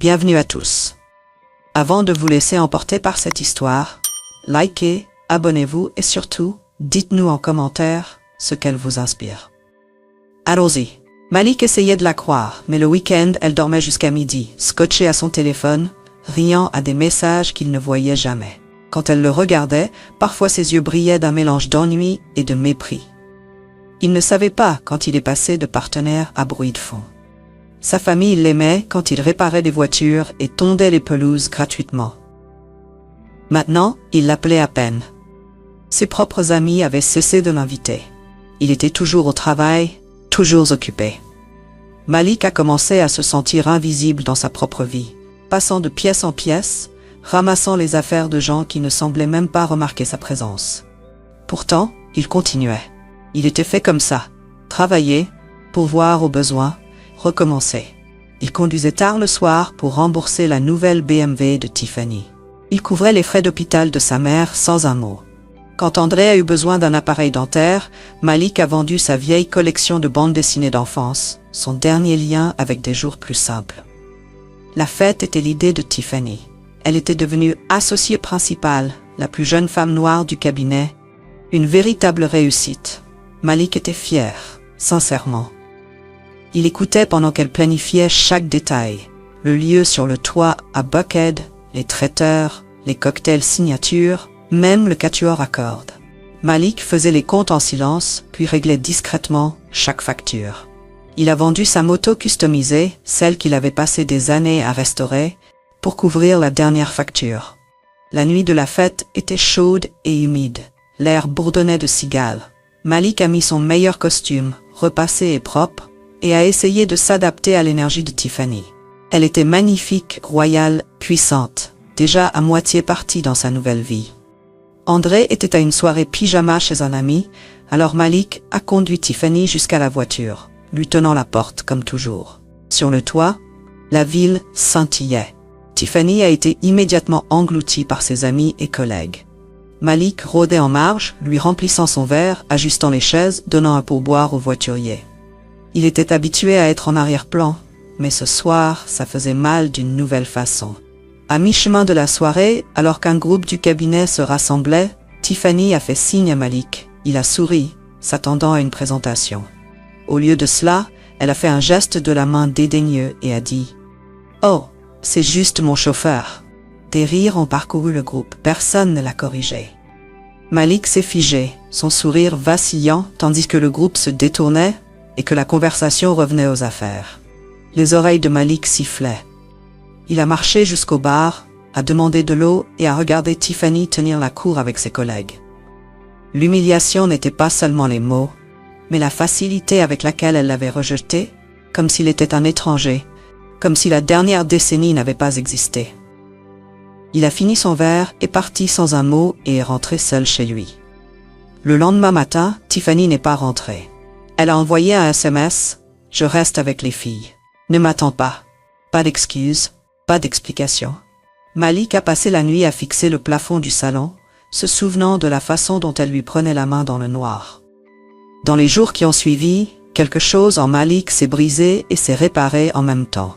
Bienvenue à tous. Avant de vous laisser emporter par cette histoire, likez, abonnez-vous et surtout, dites-nous en commentaire ce qu'elle vous inspire. Allons-y. Malik essayait de la croire, mais le week-end, elle dormait jusqu'à midi, scotchée à son téléphone, riant à des messages qu'il ne voyait jamais. Quand elle le regardait, parfois ses yeux brillaient d'un mélange d'ennui et de mépris. Il ne savait pas quand il est passé de partenaire à bruit de fond. Sa famille l'aimait quand il réparait des voitures et tondait les pelouses gratuitement. Maintenant, il l'appelait à peine. Ses propres amis avaient cessé de l'inviter. Il était toujours au travail, toujours occupé. Malik a commencé à se sentir invisible dans sa propre vie, passant de pièce en pièce, ramassant les affaires de gens qui ne semblaient même pas remarquer sa présence. Pourtant, il continuait. Il était fait comme ça. Travailler, pourvoir aux besoins, recommencer. Il conduisait tard le soir pour rembourser la nouvelle BMW de Tiffany. Il couvrait les frais d'hôpital de sa mère sans un mot. Quand André a eu besoin d'un appareil dentaire, Malik a vendu sa vieille collection de bandes dessinées d'enfance, son dernier lien avec des jours plus simples. La fête était l'idée de Tiffany. Elle était devenue associée principale, la plus jeune femme noire du cabinet. Une véritable réussite. Malik était fier, sincèrement. Il écoutait pendant qu'elle planifiait chaque détail. Le lieu sur le toit à Buckhead, les traiteurs, les cocktails signature, même le quatuor à cordes. Malik faisait les comptes en silence, puis réglait discrètement chaque facture. Il a vendu sa moto customisée, celle qu'il avait passé des années à restaurer, pour couvrir la dernière facture. La nuit de la fête était chaude et humide. L'air bourdonnait de cigales. Malik a mis son meilleur costume, repassé et propre, et a essayé de s'adapter à l'énergie de Tiffany. Elle était magnifique, royale, puissante, déjà à moitié partie dans sa nouvelle vie. André était à une soirée pyjama chez un ami, alors Malik a conduit Tiffany jusqu'à la voiture, lui tenant la porte comme toujours. Sur le toit, la ville scintillait. Tiffany a été immédiatement engloutie par ses amis et collègues. Malik rôdait en marge, lui remplissant son verre, ajustant les chaises, donnant un pourboire au voiturier. Il était habitué à être en arrière-plan, mais ce soir, ça faisait mal d'une nouvelle façon. À mi-chemin de la soirée, alors qu'un groupe du cabinet se rassemblait, Tiffany a fait signe à Malik. Il a souri, s'attendant à une présentation. Au lieu de cela, elle a fait un geste de la main dédaigneux et a dit « Oh, c'est juste mon chauffeur ». Des rires ont parcouru le groupe, personne ne l'a corrigé. Malik s'est figé, son sourire vacillant, tandis que le groupe se détournait et que la conversation revenait aux affaires. Les oreilles de Malik sifflaient. Il a marché jusqu'au bar, a demandé de l'eau et a regardé Tiffany tenir la cour avec ses collègues. L'humiliation n'était pas seulement les mots, mais la facilité avec laquelle elle l'avait rejeté, comme s'il était un étranger, comme si la dernière décennie n'avait pas existé. Il a fini son verre, est parti sans un mot et est rentré seul chez lui. Le lendemain matin, Tiffany n'est pas rentrée. Elle a envoyé un SMS « Je reste avec les filles. Ne m'attends pas. Pas d'excuses, pas d'explications. » Malik a passé la nuit à fixer le plafond du salon, se souvenant de la façon dont elle lui prenait la main dans le noir. Dans les jours qui ont suivi, quelque chose en Malik s'est brisé et s'est réparé en même temps.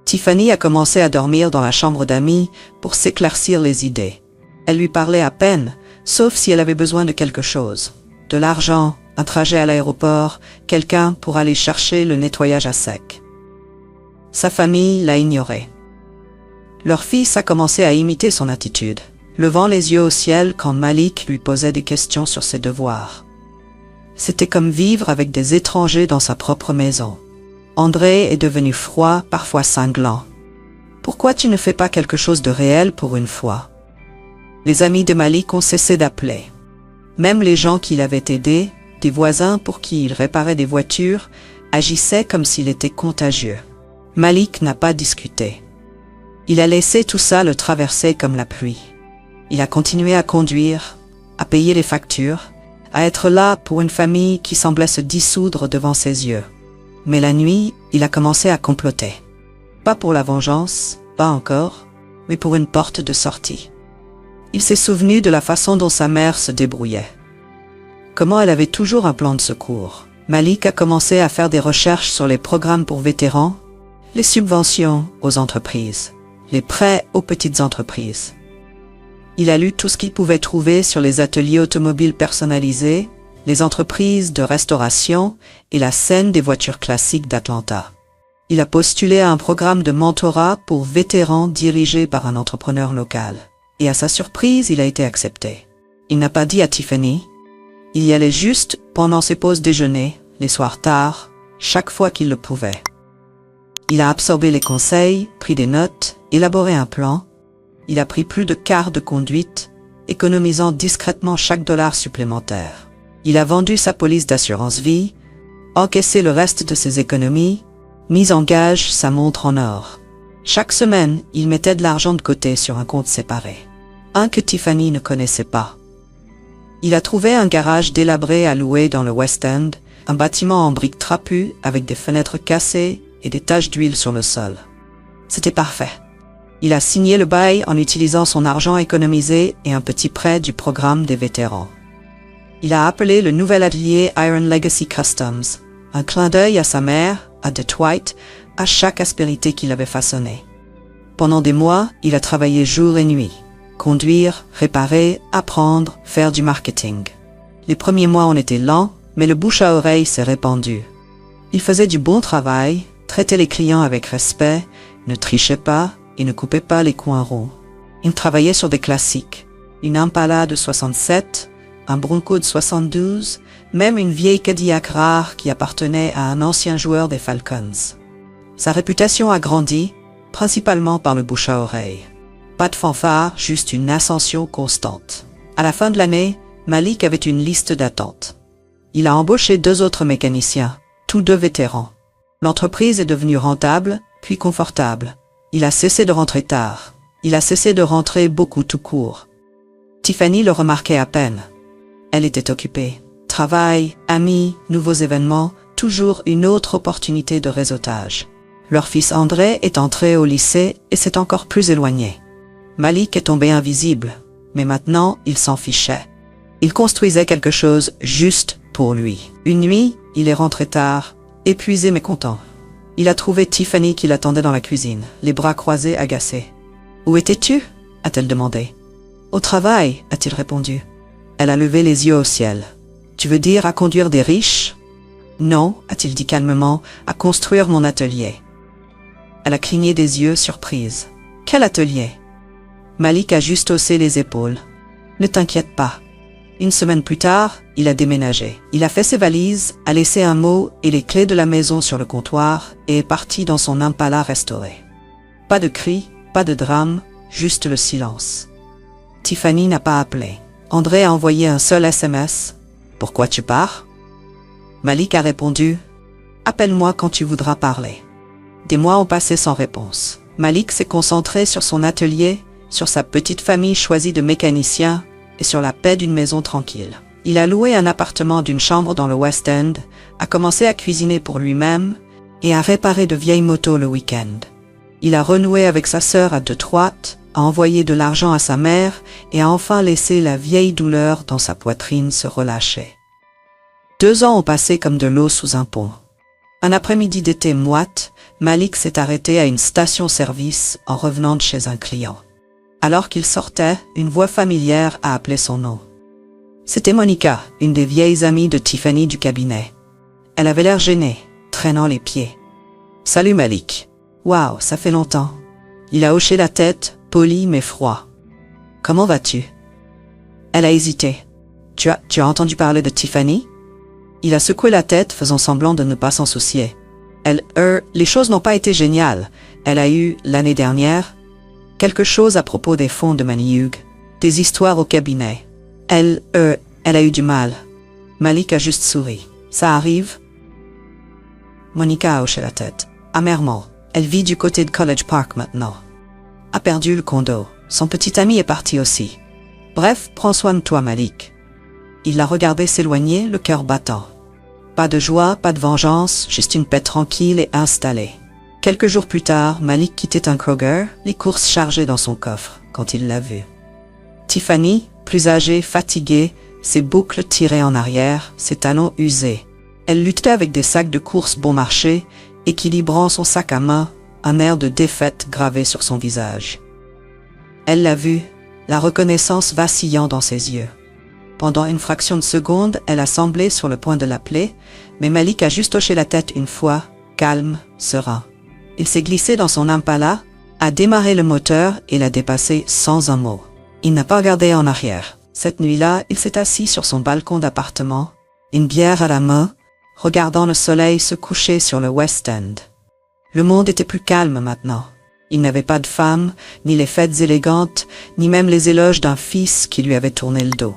Tiffany a commencé à dormir dans la chambre d'amis pour s'éclaircir les idées. Elle lui parlait à peine, sauf si elle avait besoin de quelque chose. De l'argent, un trajet à l'aéroport, quelqu'un pour aller chercher le nettoyage à sec. Sa famille l'a ignoré. Leur fils a commencé à imiter son attitude, levant les yeux au ciel quand Malik lui posait des questions sur ses devoirs. C'était comme vivre avec des étrangers dans sa propre maison. André est devenu froid, parfois cinglant. Pourquoi tu ne fais pas quelque chose de réel pour une fois? Les amis de Malik ont cessé d'appeler. Même les gens qui l'avaient aidé, des voisins pour qui il réparait des voitures, agissaient comme s'il était contagieux. Malik n'a pas discuté. Il a laissé tout ça le traverser comme la pluie. Il a continué à conduire, à payer les factures, à être là pour une famille qui semblait se dissoudre devant ses yeux. Mais la nuit, il a commencé à comploter. Pas pour la vengeance, pas encore, mais pour une porte de sortie. Il s'est souvenu de la façon dont sa mère se débrouillait. Comment elle avait toujours un plan de secours. Malik a commencé à faire des recherches sur les programmes pour vétérans, les subventions aux entreprises, les prêts aux petites entreprises. Il a lu tout ce qu'il pouvait trouver sur les ateliers automobiles personnalisés, les entreprises de restauration et la scène des voitures classiques d'Atlanta. Il a postulé à un programme de mentorat pour vétérans dirigé par un entrepreneur local. Et à sa surprise, il a été accepté. Il n'a pas dit à Tiffany. Il y allait juste pendant ses pauses déjeuner, les soirs tard, chaque fois qu'il le pouvait. Il a absorbé les conseils, pris des notes, élaboré un plan. Il a pris plus de quart de conduite, économisant discrètement chaque dollar supplémentaire. Il a vendu sa police d'assurance vie, encaissé le reste de ses économies, mis en gage sa montre en or. Chaque semaine, il mettait de l'argent de côté sur un compte séparé. Un que Tiffany ne connaissait pas. Il a trouvé un garage délabré à louer dans le West End, un bâtiment en briques trapues avec des fenêtres cassées et des taches d'huile sur le sol. C'était parfait. Il a signé le bail en utilisant son argent économisé et un petit prêt du programme des vétérans. Il a appelé le nouvel atelier Iron Legacy Customs, un clin d'œil à sa mère, à Detroit, à chaque aspérité qu'il avait façonnée. Pendant des mois, il a travaillé jour et nuit. Conduire, réparer, apprendre, faire du marketing. Les premiers mois on était lents, mais le bouche à oreille s'est répandu. Il faisait du bon travail, traitait les clients avec respect, ne trichait pas et ne coupait pas les coins ronds. Il travaillait sur des classiques, une Impala de 67, un Bronco de 72, même une vieille Cadillac rare qui appartenait à un ancien joueur des Falcons. Sa réputation a grandi, principalement par le bouche à oreille. Pas de fanfare, juste une ascension constante. À la fin de l'année, Malik avait une liste d'attente. Il a embauché 2 autres mécaniciens, tous 2 vétérans. L'entreprise est devenue rentable, puis confortable. Il a cessé de rentrer tard. Il a cessé de rentrer beaucoup tout court. Tiffany le remarquait à peine. Elle était occupée. Travail, amis, nouveaux événements, toujours une autre opportunité de réseautage. Leur fils André est entré au lycée et s'est encore plus éloigné. Malik est tombé invisible, mais maintenant il s'en fichait. Il construisait quelque chose juste pour lui. Une nuit, il est rentré tard, épuisé mais content. Il a trouvé Tiffany qui l'attendait dans la cuisine, les bras croisés, agacés. « Où étais-tu » a-t-elle demandé. « Au travail » a-t-il répondu. Elle a levé les yeux au ciel. « Tu veux dire à conduire des riches ?»« Non » a-t-il dit calmement, « à construire mon atelier. » Elle a cligné des yeux, surprise. « Quel atelier ?» Malik a juste haussé les épaules. « Ne t'inquiète pas. » Une semaine plus tard, il a déménagé. Il a fait ses valises, a laissé un mot et les clés de la maison sur le comptoir et est parti dans son Impala restauré. Pas de cris, pas de drame, juste le silence. Tiffany n'a pas appelé. André a envoyé un seul SMS. « Pourquoi tu pars ?» Malik a répondu « Appelle-moi quand tu voudras parler. » Des mois ont passé sans réponse. Malik s'est concentré sur son atelier, sur sa petite famille choisie de mécaniciens et sur la paix d'une maison tranquille. Il a loué un appartement d'une chambre dans le West End, a commencé à cuisiner pour lui-même et à réparer de vieilles motos le week-end. Il a renoué avec sa sœur à Detroit, a envoyé de l'argent à sa mère et a enfin laissé la vieille douleur dans sa poitrine se relâcher. 2 ans ont passé comme de l'eau sous un pont. Un après-midi d'été moite, Malik s'est arrêté à une station-service en revenant de chez un client. Alors qu'il sortait, une voix familière a appelé son nom. C'était Monica, une des vieilles amies de Tiffany du cabinet. Elle avait l'air gênée, traînant les pieds. « Salut Malik. Waouh, ça fait longtemps. » Il a hoché la tête, poli mais froid. « Comment vas-tu » Elle a hésité. « Tu as entendu parler de Tiffany » Il a secoué la tête, faisant semblant de ne pas s'en soucier. Les choses n'ont pas été géniales. Elle a eu, l'année dernière, quelque chose à propos des fonds de Manihug, des histoires au cabinet. Elle a eu du mal. Malik a juste souri. Ça arrive. Monica a hoché la tête, amèrement. Elle vit du côté de College Park maintenant. A perdu le condo. Son petit ami est parti aussi. Bref, prends soin de toi, Malik. Il l'a regardé s'éloigner, le cœur battant. Pas de joie, pas de vengeance, juste une paix tranquille et installée. Quelques jours plus tard, Malik quittait un Kroger, les courses chargées dans son coffre, quand il l'a vu. Tiffany, plus âgée, fatiguée, ses boucles tirées en arrière, ses talons usés. Elle luttait avec des sacs de courses bon marché, équilibrant son sac à main, un air de défaite gravé sur son visage. Elle l'a vu, la reconnaissance vacillant dans ses yeux. Pendant une fraction de seconde, elle a semblé sur le point de l'appeler, mais Malik a juste hoché la tête une fois, calme, serein. Il s'est glissé dans son Impala, a démarré le moteur et l'a dépassé sans un mot. Il n'a pas regardé en arrière. Cette nuit-là, il s'est assis sur son balcon d'appartement, une bière à la main, regardant le soleil se coucher sur le West End. Le monde était plus calme maintenant. Il n'avait pas de femme, ni les fêtes élégantes, ni même les éloges d'un fils qui lui avait tourné le dos.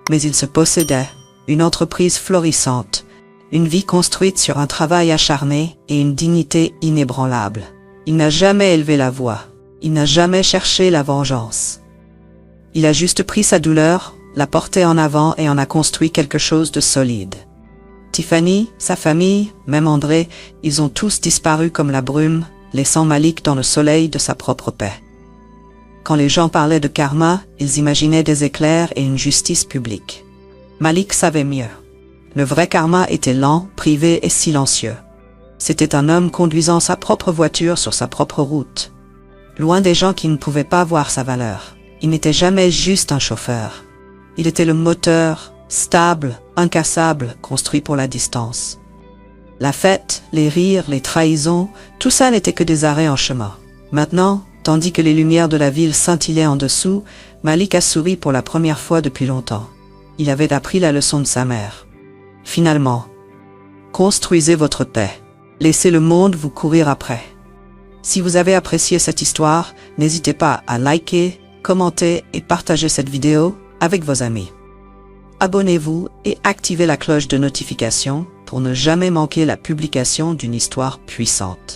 Mais il se possédait, une entreprise florissante, une vie construite sur un travail acharné et une dignité inébranlable. Il n'a jamais élevé la voix, il n'a jamais cherché la vengeance. Il a juste pris sa douleur, l'a portée en avant et en a construit quelque chose de solide. Tiffany, sa famille, même André, ils ont tous disparu comme la brume, laissant Malik dans le soleil de sa propre paix. Quand les gens parlaient de karma, ils imaginaient des éclairs et une justice publique. Malik savait mieux. Le vrai karma était lent, privé et silencieux. C'était un homme conduisant sa propre voiture sur sa propre route. Loin des gens qui ne pouvaient pas voir sa valeur. Il n'était jamais juste un chauffeur. Il était le moteur, stable, incassable, construit pour la distance. La fête, les rires, les trahisons, tout ça n'était que des arrêts en chemin. Maintenant, tandis que les lumières de la ville scintillaient en dessous, Malik a souri pour la première fois depuis longtemps. Il avait appris la leçon de sa mère. Finalement, construisez votre paix. Laissez le monde vous courir après. Si vous avez apprécié cette histoire, n'hésitez pas à liker, commenter et partager cette vidéo avec vos amis. Abonnez-vous et activez la cloche de notification pour ne jamais manquer la publication d'une histoire puissante.